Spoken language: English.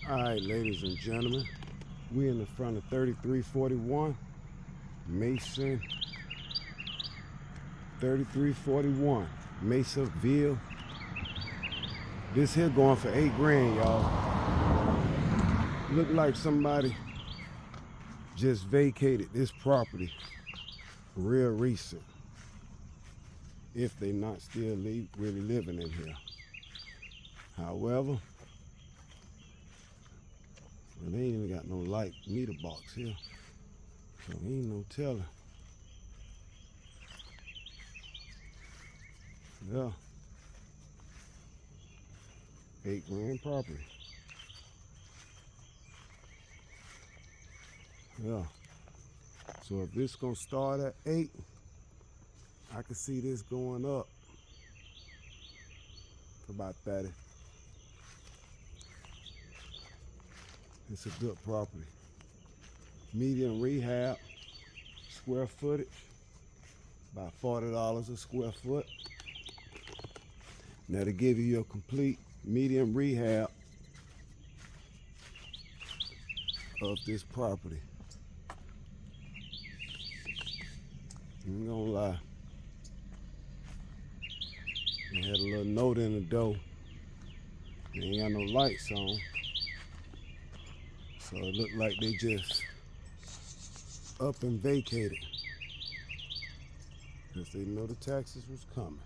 All right, ladies and gentlemen, we're in the front of 3341 Mason, 3341 Masonville. This here going for $8 grand, y'all. Look like somebody just vacated this property real recent, if they not still really living in here. However, well, they ain't even got no light meter box here, so ain't no telling. Yeah, $8 grand property. Yeah, so if this gonna start at 8, I can see this going up to about 30. It's a good property. Medium rehab, square footage, about $40 a square foot. Now to give you your complete medium rehab of this property. I ain't gonna lie. They had a little note in the door. They ain't got no lights on. So it looked like they just up and vacated, because they know the taxes was coming.